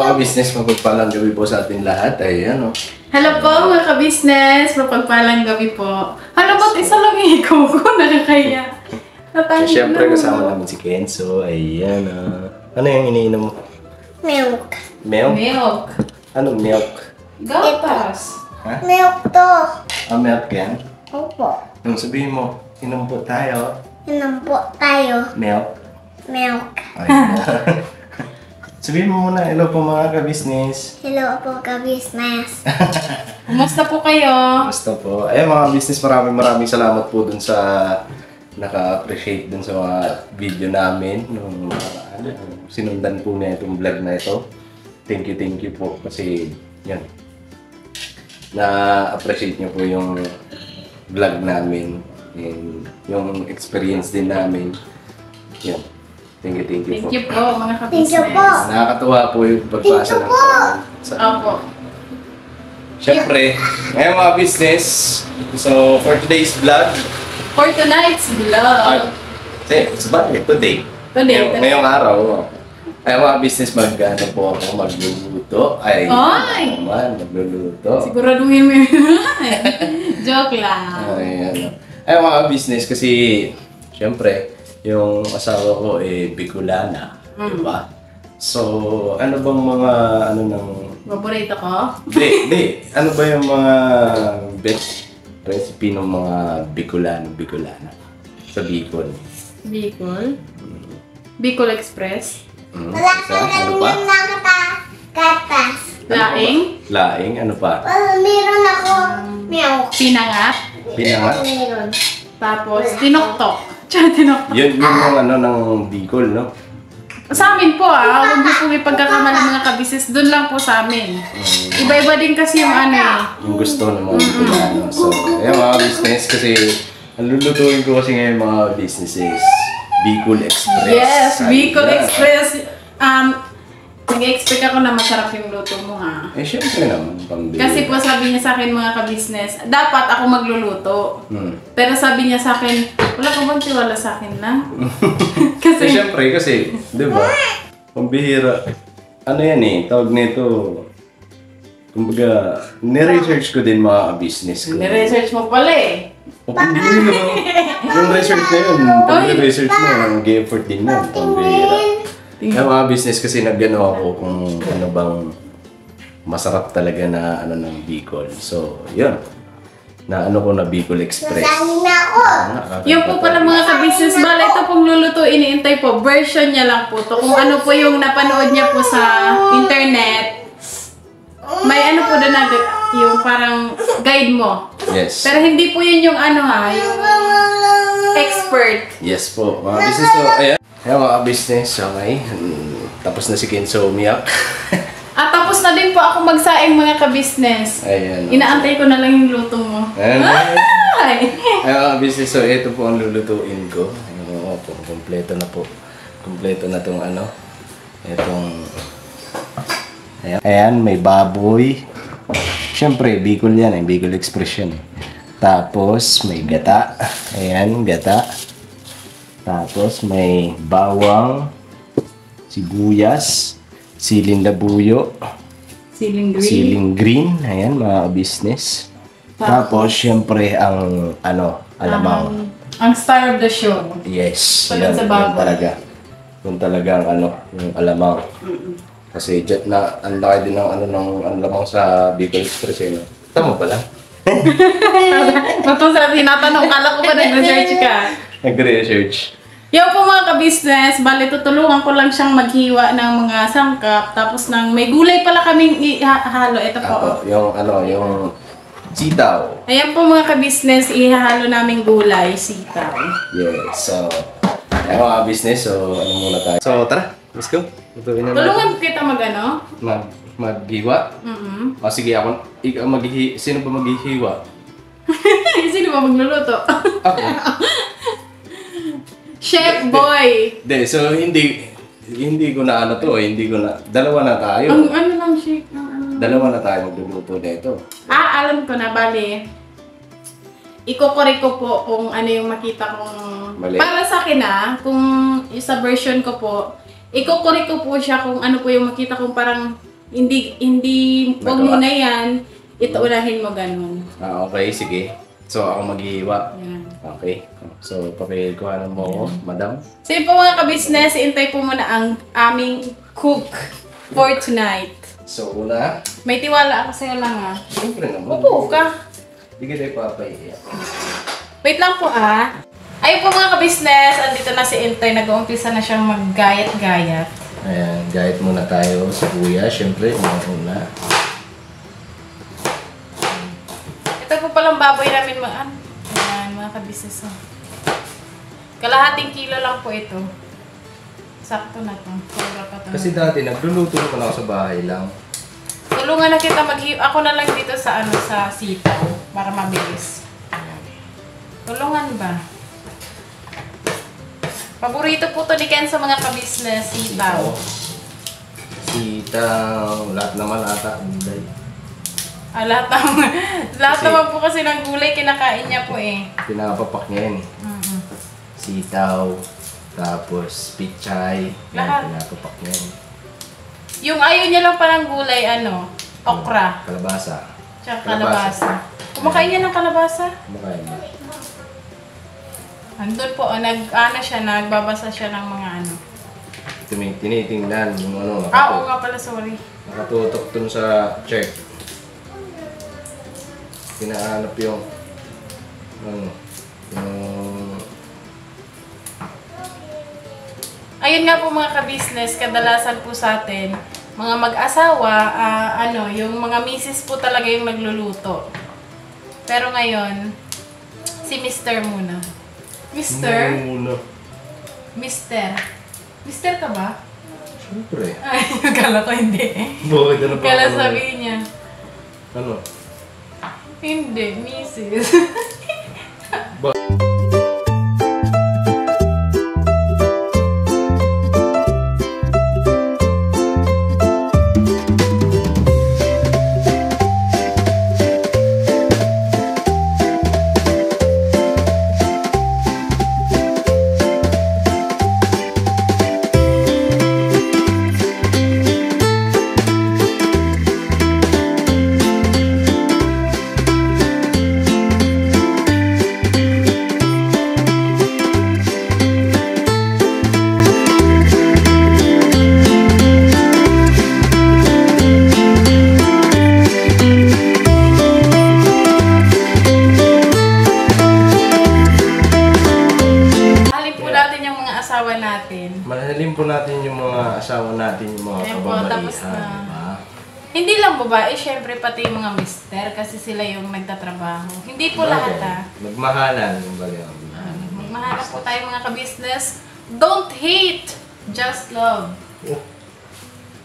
mga business, mapagpalang gabi po sa ating lahat. Ayan, oh. Hello po mga ka-business, mapagpalang gabi po. Ano ba't isa lang ikaw ko? Nakakaya. So, syempre kasama namin si Kenzo. Ayan, ano yung iniinom mo? Milk. Milk? Milk. Anong milk? Gatas. Ha? Milk to. Milk yan? Opo. Sabihin mo, inom po tayo. Inom po tayo. Milk? Milk. Ayan. Sabihin mo muna, hello po mga ka-business. Hello po ka-business. Kumusta po kayo? Basta po. Ayun mga business, maraming salamat po dun sa naka-appreciate dun sa mga video namin. Nung sinundan po niya itong vlog na ito. Thank you po kasi yan. Na-appreciate niyo po yung vlog namin. And yung experience din namin. Yan. Thank you po. Thank you po mga Thank ka-business. you po. Nakakatuwa po yung pagbasa ng Opo. Siyempre, ngayon mga business, so for today's vlog, For tonight's vlog. today. Ngayong araw, ay mga business mag-ano po ako, magluluto. Ay, magluluto. Siguraduhin mo yun. Joke lang. Ay mga business kasi, siyempre, yung asawa ko Bicolana, di ba? So, ano bang mga, Paborito ko? Di. Ano ba yung mga best recipe ng mga Bicolana sa Bicol? Bicol? Bicol Express? Wala ka Ano pa? gatas. Laing? Laing, ano pa? Meron ako milk. Pinangat? Pinangat? Meron. Tapos tinoktok. Tsaka tinoktok. Yun yung ng Bicol, no? Sa amin po huwag po may pagkakamali mga kabisis. Doon lang po sa amin. Iba-iba din kasi yung Yung gusto ng mga Bicolano. So, ayan mga business kasi ang lulutuin ko kasi ngayon mga businesses Bicol Express. Yes, Bicol Ayan. Express. Nag-expect ako na masarap yung luto mo ha. Syempre naman, pambili. Kasi po sabi niya sa akin mga ka-business, dapat ako magluluto. Pero sabi niya sa akin, wala ka bang tiwala sa akin na? Kasi syempre, di ba? Pambihira. Ano yan tawag nito. Kumbaga, ni-research ko din mga business ko. Ni-research mo pala Yung research na yun, pag-research mo, mag-effort din yun. Pambihira. Yung mga business kasi nag-ano ako kung ano bang masarap talaga na ng Bicol. So, yun. Na ko na Bicol Express. Nasali na ako. Yung po pala mga ka-business, bala ito pong luluto, iniintay po. Version niya lang po to. Kung ano po yung napanood niya po sa internet, may ano po doon na yung parang guide mo. Yes. Pero hindi po yun yung yung expert. Yes po. Mga business po, ayan. Ayan mga business, okay. Tapos na si Kenzo umiyak. At tapos na din po ako magsaing mga ka-business. Ayan. Inaantay ko na lang yung luto mo. Ayan. Ay! Ayan mga business, so ito po ang lulutuin ko. Ayan po, kompleto na po. Kompleto na itong itong... Ayan, may baboy. Siyempre, Bicol yan Bicol Express yan Tapos, may gata. Ayan, gata. Tapos, may bawang, sibuyas, siling labuyo, Siling green. siling green. Ayan, mga business. Tapos, syempre, ang alamang. Ang star of the show. Yes. Pagod sa baboy. Yun talaga. Yun talaga ang yung alamang. Kasi ang laki din ng ng alamang sa Bicol Express no? Tama pala. Ito sa tinatanong, kala ko ba nag-research ka? Nag-research. Yung po mga ka-business, bali tutulungan ko lang siyang maghiwa ng mga sangkap, tapos may gulay pala kaming ihahalo. Ito po. Yung sitaw. Ayan po mga ka-business, ihahalo naming gulay, sitaw. Yes, so, ayan mga business, so muna tayo. So, tara, let's go. Lutuin na natin. Tulungan kita Maghiwa? O sige, sino ba maghihiwa? Sino ba magluluto? Ako. Chef boy! So hindi ko na dalawa na tayo. Ano lang shake ng Dalawa na tayo magluluto nito. alam ko na, bali. Ikokore ko po kung ano yung makita kong... Mali. Para sa akin kung sa version ko po, ikokore ko po siya kung ano po yung makita kong parang Hindi, wag mo na yan. Ito, unahin mo ganun. Okay, sige. So, ako maghihiwa. Yan. Okay. So, pakikuhanan mo ako, madam. So yun po mga kabisnes, intay po muna ang aming cook for tonight. So, una, May tiwala ako sa'yo lang ah. siyempre naman. Upo ka. Hindi ka tayo papahiya. Wait lang po ah. Ayun po mga kabisnes, andito na si Intoy. Nag-uumpisa na siyang maggayat-gayat. Ayan, gayet muna tayo sa kuya. Siyempre, una. Ito po palang baboy namin Ayan, mga kabisnes. Oh. Kalahating kilo lang po ito. Sakto na to. Sobra pa to. Kasi dati, nagluluto ko na ako sa bahay lang. Tulungan na kita ako na lang dito sa sa sitaw para mabilis. Tulungan ba? Paborito po to ni Ken sa mga kabisnes, sitaw. Sitaw, lahat naman ata. Lahat naman po kasi ng gulay kinakain niya po eh. Pinapapak niya yan eh. Sitaw, tapos pichay. Lahat. Pinapapak niya yan. Yung ayaw niya lang palang gulay, okra. Kalabasa. Tsaka kalabasa. Kumakain niya ng kalabasa? Kumakain ba? Andun po, nagbabasa siya ng mga Tinitingnan yung oo nga pala, sorry. nakatutok dun sa check. Hinahanap yung Ayun nga po mga ka-business, kadalasan po sa atin, mga mag-asawa, yung mga misis po talaga yung nagluluto. Pero ngayon, si Mr. muna. Mr. Mister ka ba? Siyempre. Ay, akala ko hindi. Bakit ano pa? Kala sabihin niya. Ano? Hindi, misis. Manahalin po natin yung mga asawa natin, yung mga kababaihan, diba? Hindi lang babae, syempre pati yung mga mister kasi sila yung nagtatrabaho. Hindi po lahat Magmahalan yung bagay. Magmahalan po tayo mga ka-business. Don't hate, just love.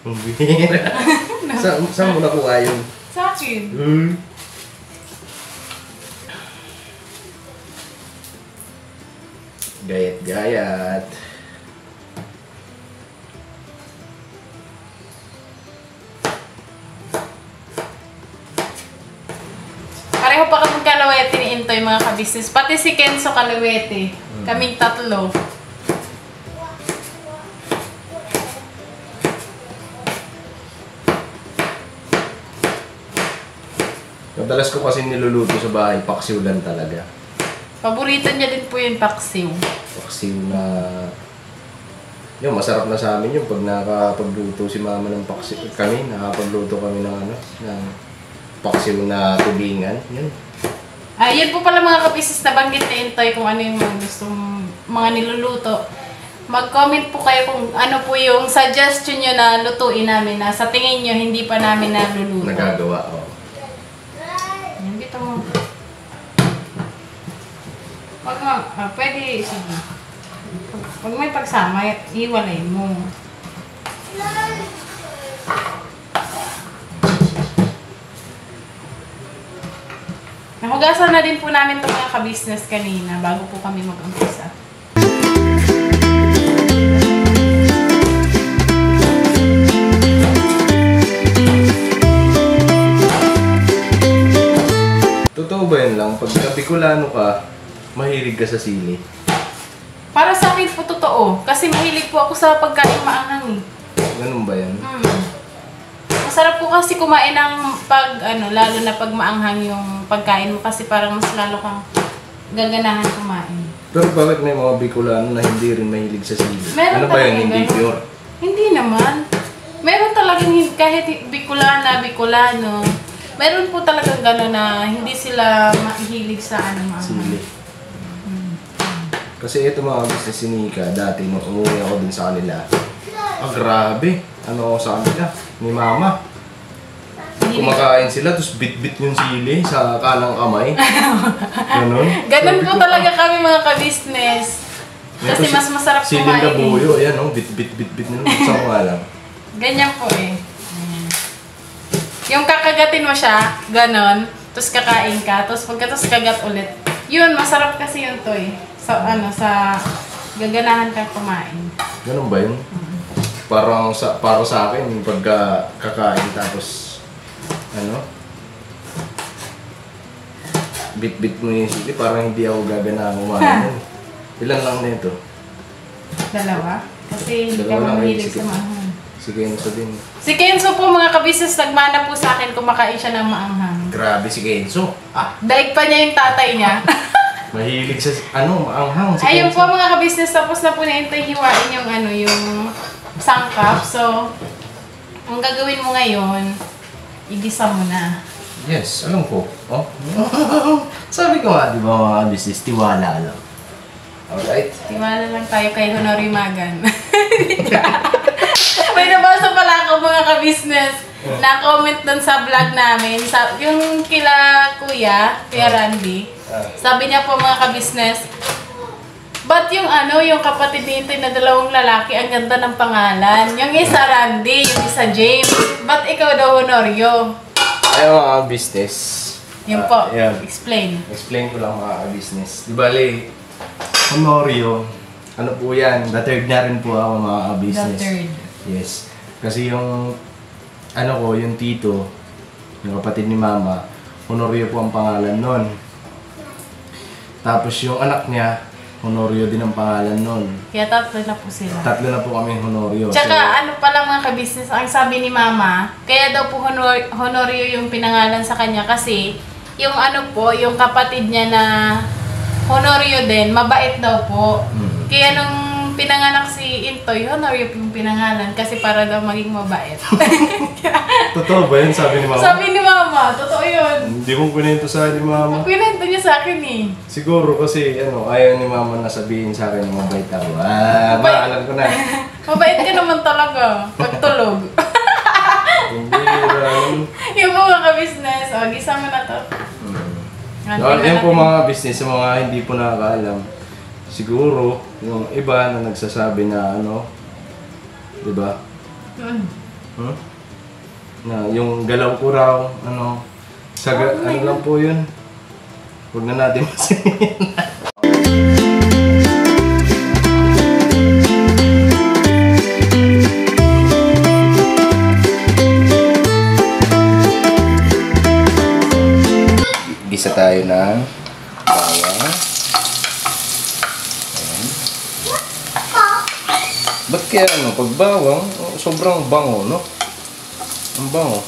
Ang bihira. Saan mo nakuha yun? Sa akin. Gayat-gayat. Pareho pa kaming kalawete ni Intoy mga ka-business. Pati si Kenzo kalawete. Kaming tatlo. Madalas ko kasi niluluto sa bahay, paksiulan talaga. Paborito niya din po yung paksiw. Paksiw na... Yung masarap na sa amin yung pag nakapagluto si mama ng paksiw. Nakapagluto kami ng ng paksiw na tubingan. Yun. Yan po pala mga kapisis na banggit ni Intoy kung ano yung mga gustong mga niluluto. Mag-comment po kayo kung ano po yung suggestion nyo na lutuin namin na sa tingin nyo hindi pa namin naluluto. Nagagawa, Yan, dito mo. Pwede, sige. Pag may pagsama, iwalay mo. Nahugasan na din po namin itong mga ka-business kanina bago po kami mag-umpisa. Totoo ba yun lang? Pag Bicolano ka, mahilig ka sa sili? Para sa akin po totoo. Kasi mahilig po ako sa pagkain maanghang eh. Ganun ba yan? Masarap Masarap po kasi kumain ng lalo na pag maanghang yung pagkain mo kasi parang mas lalo kang gaganahan kumain. Pero bakit may mga Bicolano na hindi rin mahilig sa sili? Meron Ano ba talaga yan? Hindi ganun. pure? Hindi naman. Meron talagang kahit Bicolano, meron po talagang gano'n na hindi sila mahilig sa maanghang. Sili. Kasi ito mga business ni Nika, dati nung umuwi ako dun sa kanila. Grabe. Ano ako sa kanila? Ni Mama. Kumakain sila, tapos bit-bit yung sili sa kanang kamay. Ganon. Ganon po talaga kami mga ka-business. Kasi mas masarap kumain. Siling na buyo, ayan o, bit-bit-bit nila. Saan ko nga lang. Ganyan po eh. Ayan. Yung kakagatin mo siya, ganon, tapos kakain ka, tapos pagkatapos kagat ulit. Yun, masarap kasi yun to eh. Sa gaganahan ka kumain. Ganon ba yun? Para sa akin, pagka kakain tapos bit-bit mo yung sili, parang hindi ako gagana kumain. Ilan lang nito? Dalawa? Kasi hindi ka Dalawa lang, mahilig sige. sa maanghang. Si Kenzo din. Si Kenzo po mga kabisnes, nagmana po sa akin kumakain siya ng maanghang. Grabe si Kenzo. Daig pa niya yung tatay niya. Mahilig sa maanghang si Ayun Kenzo. po mga kabisnes, tapos na po naintay hiwain yung yung sangkap. So, ang gagawin mo ngayon, igisa mo na. Yes, alam ko. Oh. Sabi ko nga, di ba mga business, tiwala lang. Alright. Tiwala lang tayo kay Honorio Magan. May nabasa pala ako mga ka-business na comment doon sa vlog namin. Yung Kuya Randy. Sabi niya po mga ka-business, ba't yung yung kapatid nito na dalawang lalaki, ang ganda ng pangalan. Yung isa Randy, yung isa James. Ba't ikaw daw Honorio? Ay mga business. Yun po, Yan. explain. Explain ko lang mga business. Di bale, Honorio, ano po yan? The third na rin po ako mga business. The third. Yes. Kasi yung yung tito, yung kapatid ni Mama, Honorio po ang pangalan nun. Tapos yung anak niya, Honorio din ang pangalan nun. Kaya tatlo na po sila. Tatlo na po kami Honorio. Tsaka pala mga ka-business, ang sabi ni Mama, kaya daw po Honorio yung pinangalan sa kanya kasi yung yung kapatid niya na Honorio din, mabait daw po. Kaya nung pinanganak si Intoy, Honorio yung pinangalan kasi para daw maging mabait. Totoo ba yun? Sabi ni Mama? Sabi ni Mama, totoo yun. Hindi mo kunento sa ni Mama. Kwento niya sa akin eh. Siguro kasi ayaw ni Mama na sabihin sa akin na mabait ako. Alam ko na. Mabait ka naman talaga, pagtulog. Hindi, alam. Yung mga ka-business, gisa mo na to. Yan po mga business, sa mga hindi po nakakaalam. Siguro, yung iba na nagsasabi na di ba? Na yung galaw ko raw, lang po yun. Huwag na natin masingin. Gisa tayo ng bawang. Ba't kaya pag bawang, sobrang bango, no? Ang bango.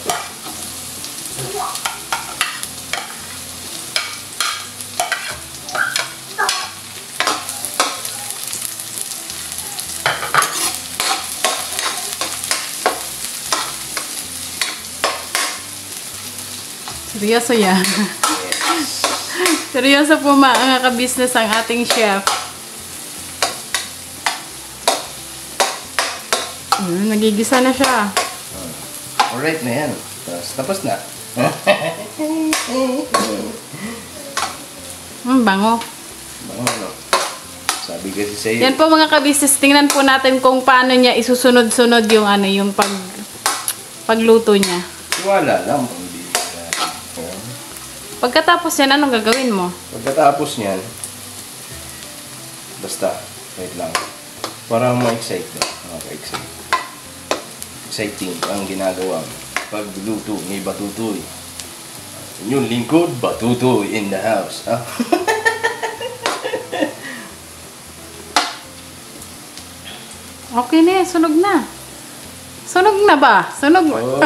Seryoso yan. Seryoso po mga ka-business ang ating chef. Nagigisa na siya. Alright na yan. Tapos na. Bango. Bango, no? Sabi kasi sa'yo. Yan po mga ka-business, tingnan po natin kung paano niya isusunod-sunod yung yung pagluto niya. Wala lang. Pagkatapos yan, anong gagawin mo? Pagkatapos niyan, basta, wait lang. Para ma-excite na. Excite. Exciting ang ginagawa pagluto ni Batutoy. Yung lingkod, Batutoy in the house. Okay na yan, sunog na. Sunog na ba? Sunog. Oh.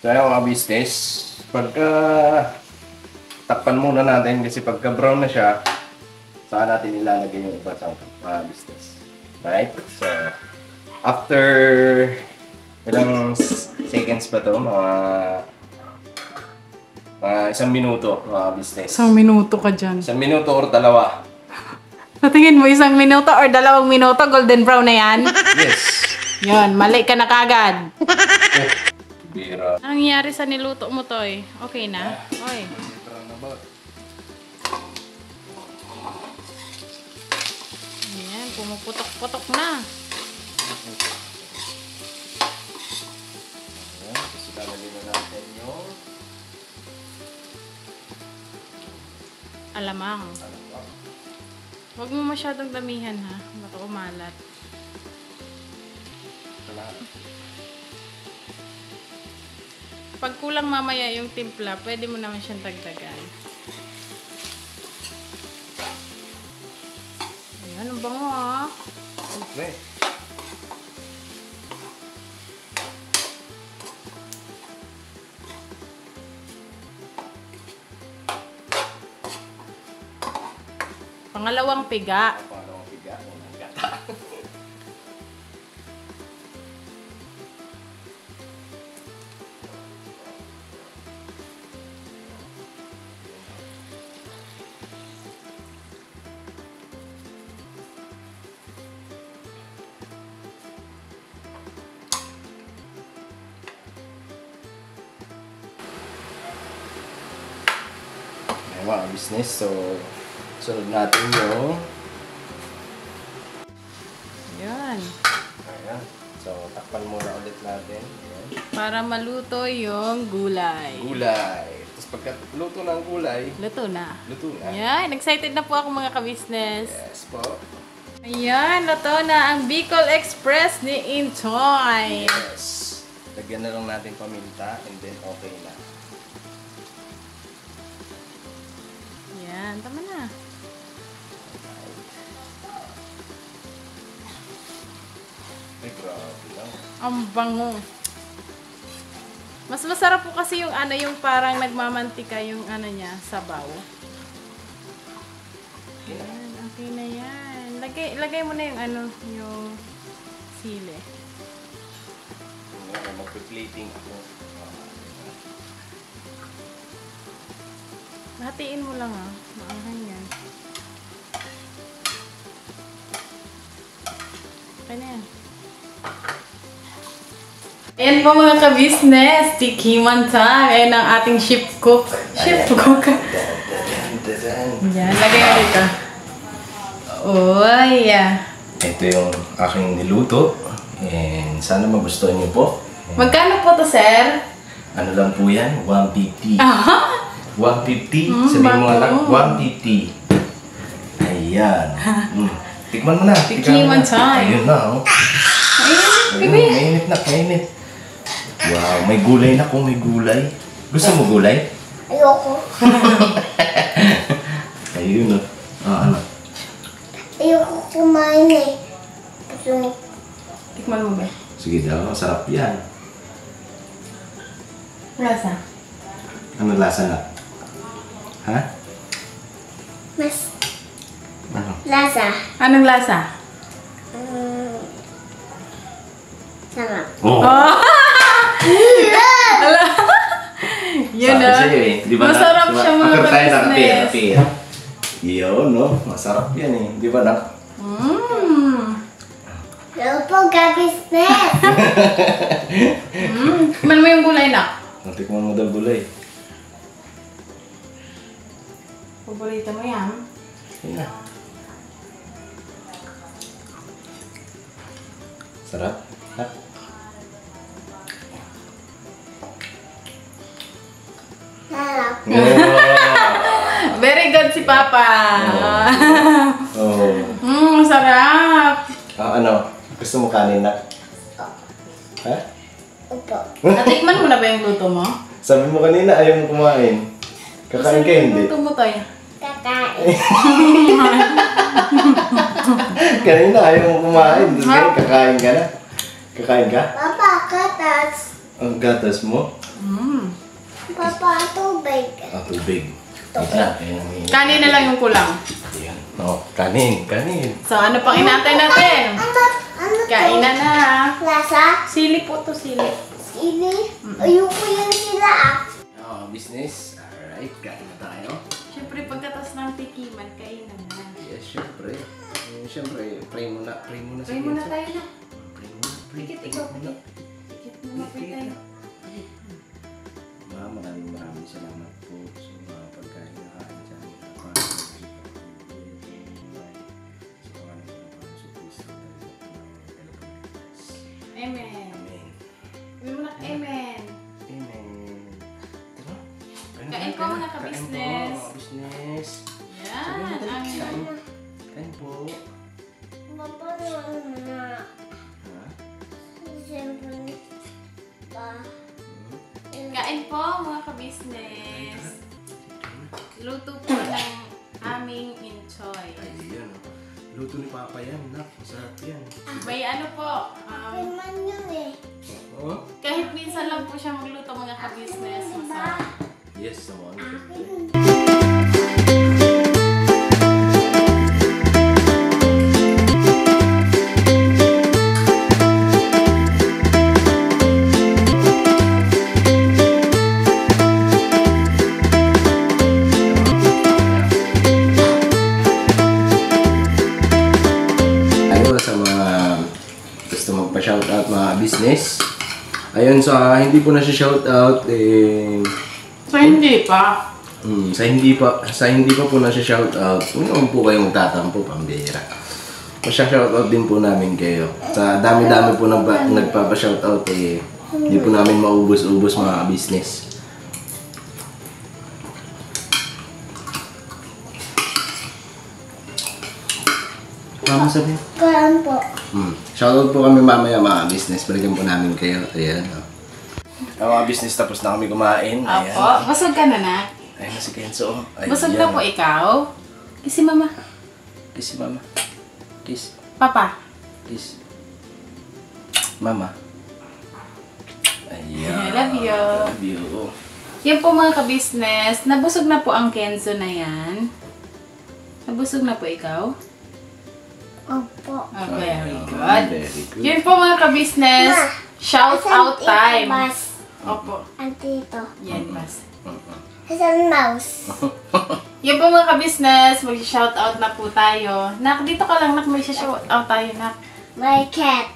Kaya mga business, pagka takpan muna natin kasi pagka brown na siya, saka natin ilalagay yung iba sa business. Right? So, after ilang seconds pa to, mga 1 minuto mga business. 1 minuto ka dyan. 1 minuto or 2. Sa tingin mo 1 minuto or 2 minuto, golden brown na yan? Yes. Yun, mali ka na kagad. Bira. Anong nangyari sa niluto mo, Toy? Okay na? Oy. Ayan, pumuputok-putok na. Ayan, kasi lalagyan na natin yung Alamang. Huwag mo masyadong damihan, ha? Baka umalat. Pag kulang mamaya yung timpla, pwede mo naman siyang dagdagan. Ayan, ang bango, ah. Okay. Pangalawang piga. Parang biga ng gata. Ayan mga business, so sunod natin yung Ayan. ayan. So takpan muna ulit natin. Ayan. Para maluto yung gulay. Gulay. Tapos pagka luto ng gulay, Luto na. luto na. Ayan, excited na po ako mga kabisnes. Yes po. Ayan, luto na ang Bicol Express ni Intoy. Yes. Lagyan na lang natin paminta and then okay na. Ayan, tama na. Ay, grabe lang. Ang bango. Mas masarap po kasi yung ano, yung parang nagmamantika yung ano niya, sabaw. Ayan, okay na yan. Lagay mo na yung ano, yung sili. Ngayon, magpi-plating ako. Hatiin mo lang, ah. Maanghang yan. Okay na yan. Ayan po mga ka-business, tikiman time. Ayan ang ating chef cook. Chef cook. Yan, lagay na dito. Uy, yeah. Ito yung aking niluto. And sana magustuhan niyo po. Magkano po to, sir? Ano lang po yan? 150. Aha! 150? Sabihin mo nga lang, 150. Ayan. Tikman mo na. Tikiman time. Ayun na, oh. Ayun, Ayun, bibi. mainit na, mainit. Wow, may gulay na kung may gulay. Gusto mo gulay? Ayoko. Ayun, oh. Ano? Ayoko kumain eh. Gusto Tikman mo ba? Sige daw, masarap yan. Lasa. Ano lasa na? Ha? mas Ano? lasa. Anong lasa? Sarap. Oh! Yun Sabi na. sa'yo eh. Di ba Masarap na, siya mga After tayo ka-business. nakapira-pira. Yun, no? Masarap yan eh. Di ba na? Hello po, ka-business. Tikman mo yung gulay na. Natikman mo daw gulay. Paborito Sarap? Ha? Sarap. Very good si Papa. Oh. Sarap. Ano? Gusto mo kanin na? Ha? Opo. Natikman mo na ba yung luto mo? Sabi mo kanina ayaw mo kumain. Kakain ka hindi? Luto mo tayo. Kakain. Kanina ayaw mo kumain. Tapos ngayon kakain ka na. Kakain ka? Papa, katas. Ang gatas mo? Papa, tubig. Tubig. Ayan. Kanin na lang yung kulang. Ayan. Kanin. So, ano pang inaantay natin? Ano to? Kainan na. Lasa? Sili po to, sili. Sili? Ayoko yung sila Business. Alright, kain na tayo. Siyempre, pagkatas ng tikiman, kainan na. Yes, syempre. Syempre, pray muna. Pray muna Try muna tayo na. Pray muna. Pikit, ikaw, pikit. Pikit muna po tayo. Maraming salamat po sa mga pagkain na kain sa amin. Amen. Amen. Sabi mo na, amen. Amen. Tara. Kain po mga ka-business. Kain po, business. Yan. Ang Kain po. Papa, na. Ha? Siyempre. Pa. kain po mga ka-business. Luto po ng aming Inchoy. Ayan. Luto ni Papa yan. Masarap yan. May ano po, Naman yun eh. Oo? kahit minsan lang po siya magluto mga ka-business. Masarap. Yes, naman. Akin. Ano sa mga gusto magpa-shoutout mga business? Ayun, sa hindi po na siya shoutout So, hindi pa. sa hindi pa po na siya shoutout, huwag naman po kayong tatampo, pambira. Masya-shoutout din po namin kayo. Sa dami-dami po nagpapa-shoutout hindi po namin maubos-ubos mga business. Tama sabi? Karan po. Shoutout po kami mamaya mga business. Balikan po namin kayo. Ayan. Mga business, tapos na kami kumain. Ayan. Opo, busog ka na na. Ayan na si Kenzo. Ayan. Busog na po ikaw. Kiss si mama. Kiss si Mama. Kiss. Papa. Kiss. Mama. Ayan. I love you. Love you. Yan po mga ka-business. Nabusog na po ang Kenzo na yan. Nabusog na po ikaw. Opo. Oh, very good. Very good. Yun po mga ka-business. Shout out time. Mas. Opo. Antito. Yan, mas. Asan mouse? Yun po mga ka-business. Mag-shout out na po tayo. Nak, dito ka lang, Nak. May shout out tayo, Nak. My cat.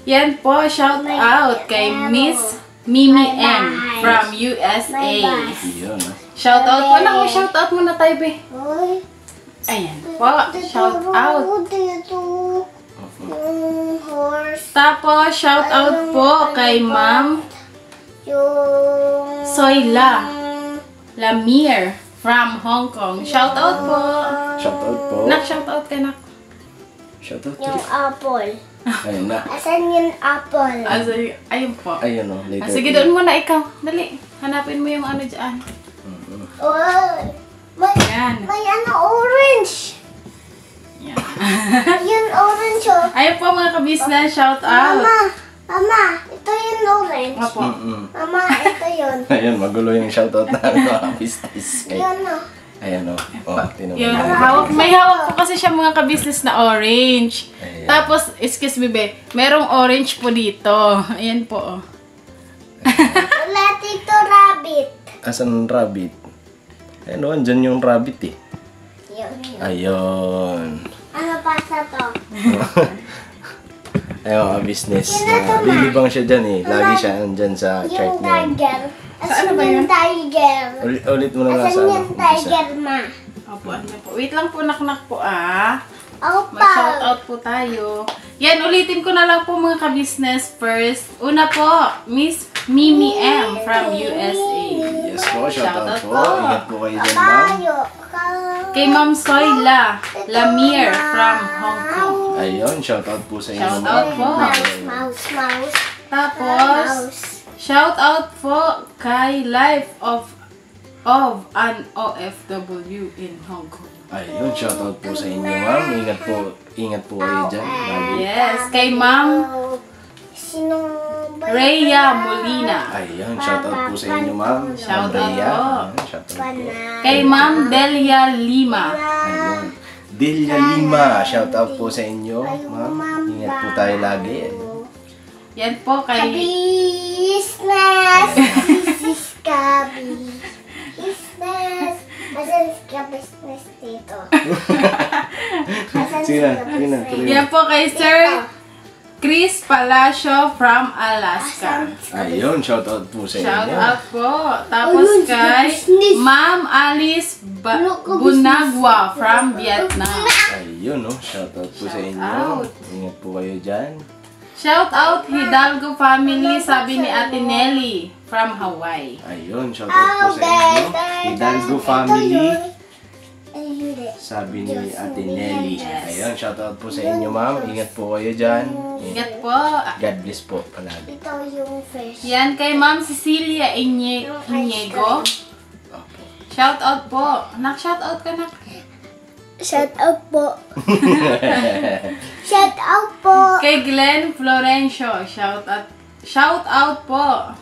Yan po, shout out kay Miss Mimi M from USA. Yun. Shout out po. Nak, may shout out muna tayo, be. Uy. Ayan po, shout out. Dito. Yung horse. Tapos, shout out po kay Ma'am Yung... Soyla Lamir from Hong Kong. Shout out po. Shoutout po. Nak, shout out ka, Nak. Shoutout. Yung apple. Ayun na. Asan yung apple? Ayun po. Ayun o. Later. Sige, doon muna ikaw. Dali, hanapin mo yung ano dyan. Oh, Yan. may ano, orange. Yan. Yung orange oh. Ayun po mga ka-business, shout out. Mama, ito yung orange. Opo. Mama, ito yun. Ayun, magulo yung shoutout namin mga business. Yun oh. Ayun o. Tinan Yun, mo. may hawak po kasi siya mga ka-business na orange. Ayan. Tapos, excuse me be, merong orange po dito. Ayan po. Oh. Wala dito rabbit. Asan ang rabbit? Ayun o, andyan yung rabbit eh. Yun. Ayun. Ano pa sa to? Ayun mga business. Yun na to, Ma. Lilibang siya dyan eh. Lagi siya andyan sa chart Yung niya. tiger. Saan Asan ba yun? yung tiger? Ulit mo na nga sa Asan ano. yung tiger, ma? Opo, ano po. Wait lang po, nak-nak po ah. Opa. Mag-shout out po tayo. Yan, ulitin ko na lang po mga ka-business first. Una po, Miss Mimi M from USA. Yes po, shoutout Shoutout po. po. Ingat po kayo dyan, ma'am. Tayo. Kay Ma'am Soyla Lamir from Hong Kong. Ayun, shoutout po sa inyo, Shoutout po. Mouse. Tapos, shoutout po kay Life of an OFW in Hong Kong. Ayun, shoutout po sa inyo, ma'am. Ingat po kayo dyan. Lagi. Yes, kay Ma'am Sinong Rhea Molina. Ayun, shoutout po sa inyo, ma'am. Shoutout Andrea. po. Ayun, shoutout po. Kay Ma'am Delia Lima. Ayun. Delia Lima, shoutout po sa inyo, ma'am. Ingat po tayo lagi. Yan po kay Business. This is business. Asan ka business dito? Sige na, tuloy. Yan po kay Sir Chris Palacio from Alaska. Ayun, shoutout po sa Shout inyo. out po. Tapos kay Ma'am Alice Bunagwa from Vietnam. Ayun, no, shoutout po sa inyo. Shoutout. Ingat po kayo dyan. Shout out Hidalgo family, sabi ni Ate Nelly from Hawaii. Ayun, shoutout po sa inyo. Hidalgo family, sabi ni Ate Nelly. Ayun, shoutout po sa inyo, ma'am. Ingat po kayo dyan. Ingat po. God bless po palagi. Ito yung fish. Yan kay Ma'am Cecilia Iniego. Opo. Shout out po. Shout out ka na. Shout out po. Shout out po. Kay Glenn Florencio. Shout out po.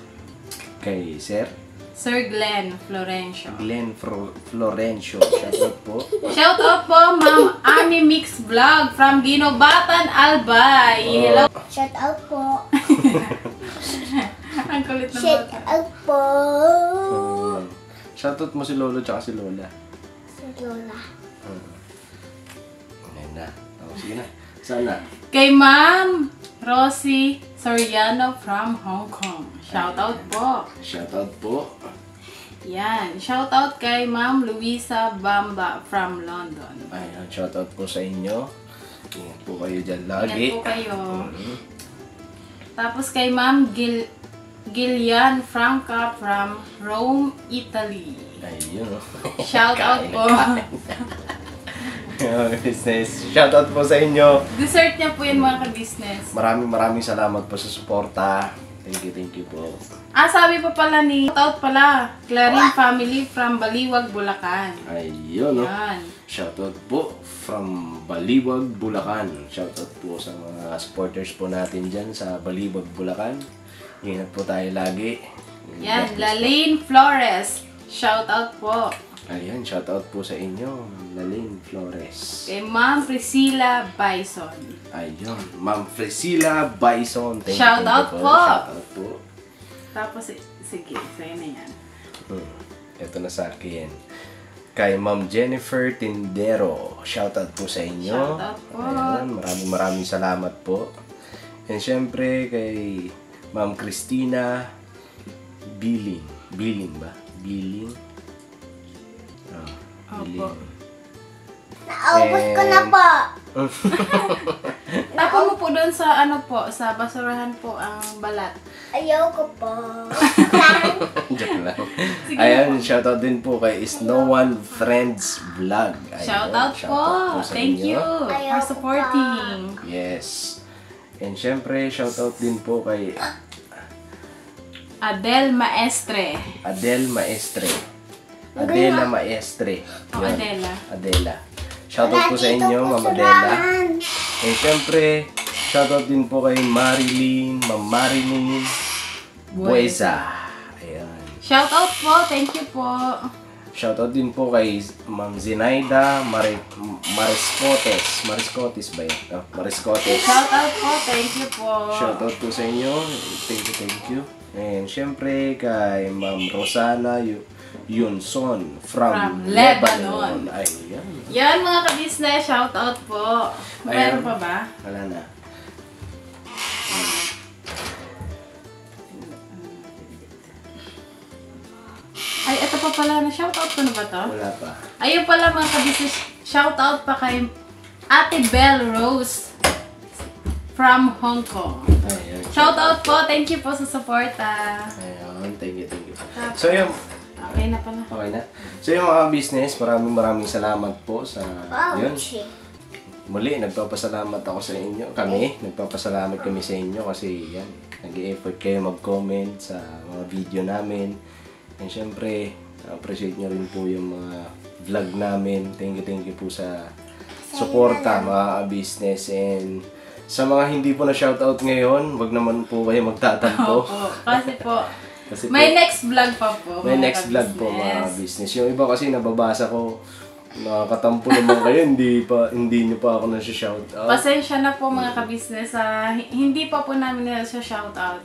Kay Sir Sir Glenn Florencio. Florencio. Shoutout po. Shout out po Ma'am Ami Mix Vlog from Ginobatan, Albay. Hello. Shout out po. Ang kulit na Shout bata. out po. Shoutout mo si Lolo tsaka si Lola. Si Lola. Ayan na. Sige na. Sana. Kay Ma'am Rosie Soriano from Hong Kong. Shout out po. Shoutout po. Yan. Shout out kay Ma'am Luisa Bamba from London. Ayun, shoutout po sa inyo. Ingat po kayo dyan Ingat lagi. po kayo. Tapos kay Ma'am Gillian Franca from Rome, Italy. Ayun. Shout out po. Business. Shoutout po sa inyo. Dessert niya po yan mga ka-business. Maraming salamat po sa suporta. Thank you po. Sabi pa pala ni shoutout pala, Clarin family from Baliwag, Bulacan. Ayun, no? Yan. Shoutout po from Baliwag, Bulacan. Shoutout po sa mga supporters po natin dyan sa Baliwag, Bulacan. Ingat po tayo lagi. Yan, Lalene Flores. Shoutout po. Ayan, shoutout po sa inyo, Lalene Flores. Kay Ma'am Priscilla Bison. Ayun, Ma'am Priscilla Bison. Shoutout po. Shoutout po. Tapos, sige, sa'yo na yan. Ito na sa akin. Kay Ma'am Jennifer Tindero. Shoutout po sa inyo. Shoutout po. Ayan, maraming salamat po. And syempre kay Ma'am Christina Billing. Billing ba? Billing? Opo. Naubos ko na po. Tapon mo po doon sa sa basurahan po ang balat. Ayoko po. Joke lang. Ayan, shoutout din po kay Snow One Friends Vlog. Ayan, Shoutout po. sa Thank inyo. you for supporting. Yes. And syempre, shoutout din po kay Adel Maestre. Adel Maestre. Adela Maestre. O, Yun. Adela. Adela. Shoutout po sa inyo, Ma'am Adela. And syempre, shoutout din po kay Ma'am Marilyn Buesa. Ayan. Shoutout po. Thank you po. Shoutout din po kay Ma'am Zinaida Mariscotes. Mariscotes ba yun? Oh, Mariscotes. Shoutout po. Thank you po. Shoutout po sa inyo. Thank you. And syempre kay Ma'am Rosana Yunson from Lebanon. Ayan. Yan mga ka-business. Shoutout po. Meron pa ba? Wala na. Ay, ito pa pala. Na-shoutout ko na ba to? Wala pa. Ayun pala mga ka-business. Shoutout pa kay Ate Belle Rose. from Hong Kong. Ayan. Shout out po. Thank you po sa suporta. Ayan, thank you. So yun, Okay na pala. okay na. So yung mga business, maraming salamat po sa yun. Muli, nagpapasalamat ako sa inyo. Nagpapasalamat kami sa inyo kasi yan, nag-i-effort kayo mag-comment sa mga video namin. And syempre, appreciate nyo rin po yung mga vlog namin. Thank you po sa suporta mga business. And sa mga hindi po na shoutout ngayon, wag naman po kayo magtatampo. Opo. Kasi po, Kasi may next vlog pa po. may mga next vlog po mga ka-business. business. Yung iba kasi nababasa ko, nakakatampo naman kayo, hindi nyo pa ako na-shoutout. Pasensya na po mga ka-business. Hindi pa po namin nila sa shoutout.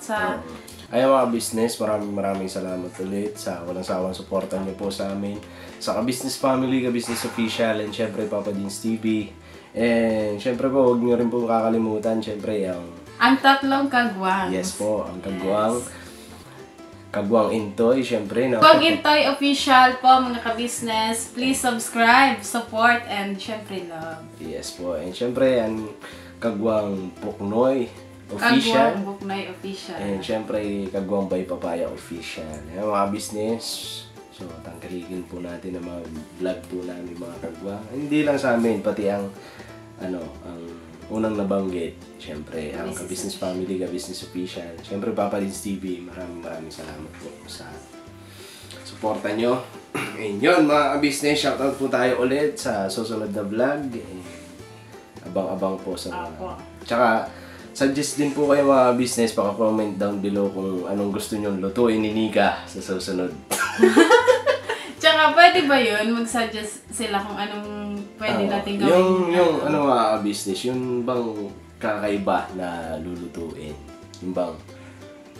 Ay mga business, maraming salamat ulit sa walang sawang suporta niyo po sa amin. Sa Ka-Business Family, Ka-Business Official, and syempre Papa Dins TV. And syempre po, huwag niyo rin po kakalimutan, syempre ang tatlong kagwang. yes po, ang Kagwang. Kagwang Intoy, syempre. No? Kagwang Intoy Official po mga ka-business. Please subscribe, support, and syempre love. Yes po, and syempre, ang Kagwang Puknoy Official. Kagwang Buknoy Official. And syempre, Kagwang by Papaya Official. Yung mga business, so tangkilikin po natin ang mga vlog po namin mga kagwang. Hindi lang sa amin, pati ang ang unang nabanggit. Syempre, ang Ka-Business Family, Ka-Business Official. Syempre, Papa Dins TV, maraming salamat po sa suporta nyo. And yun, mga business, shoutout po tayo ulit sa susunod na vlog. Abang-abang po sa mga. Tsaka, suggest din po kayo mga business, paka-comment down below kung anong gusto nyo lutuin ni Nika sa susunod. Tsaka pwede ba yun? Mag-suggest sila kung anong pwede natin gawin. Yung mga business, yung bang kakaiba na lulutuin. Yung bang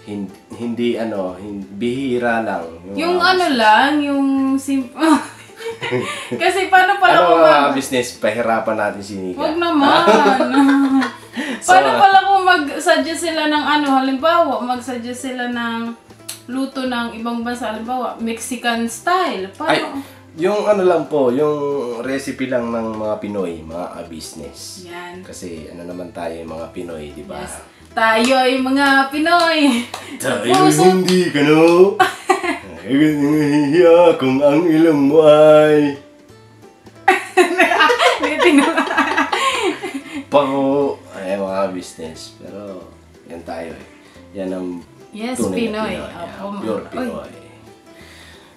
hindi bihira lang. Yung lang, yung simple. Kasi paano pala kung mga business, pahirapan natin si Nika. Wag naman. Paano pala kung mag-suggest sila ng halimbawa, mag-suggest sila ng luto ng ibang bansa, halimbawa, Mexican style. Paano? Yung lang po, yung recipe lang ng mga Pinoy, mga business. Yan. Kasi naman tayo yung mga Pinoy, di ba? Yes. Tayo'y mga Pinoy. Tayo hindi ka no? Nahihiya kung ang ilong mo ay Pako. Ay, mga business. Pero, yan tayo eh. Yan ang tunay Pinoy. Pure Pinoy.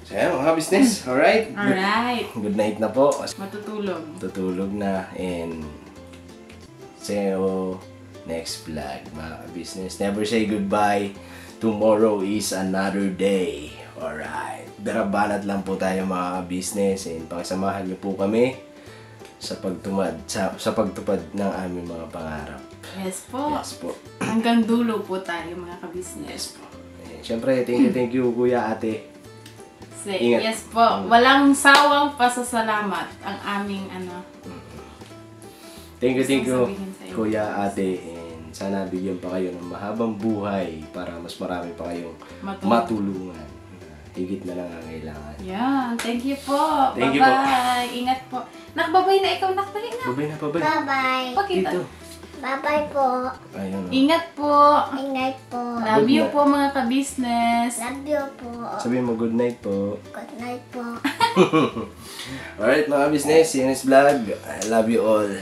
So, yan, mga business. Alright? Alright. Good night na po. Matutulog. Tutulog na. And, see you next vlog, mga business. Never say goodbye. Tomorrow is another day. Alright. Berabanat lang po tayo mga business. And pakisamahan niyo po kami sa pagtupad ng aming mga pangarap. Yes po. Yes po. Hanggang dulo po tayo mga ka-business. Yes po. Siyempre, thank you kuya, ate. Ingat. Yes po. Walang sawang pasasalamat ang aming Thank you sabihin sa'yo. kuya, ate. And sana bigyan pa kayo ng mahabang buhay para mas marami pa kayong matulungan. Higit na nangangailangan. Yan. Thank you po. Thank you po. Bye-bye. Ingat po. Nakbabay na ikaw. Nakbalik na. Babay na, babay. Bye-bye. Pakita. Dito. Bye-bye po. Ayun. Ingat po. Ingat po. Love you po mga ka-business. Love you po. Sabihin mo good night po. Good night po. Alright mga business, see you next vlog. I love you all.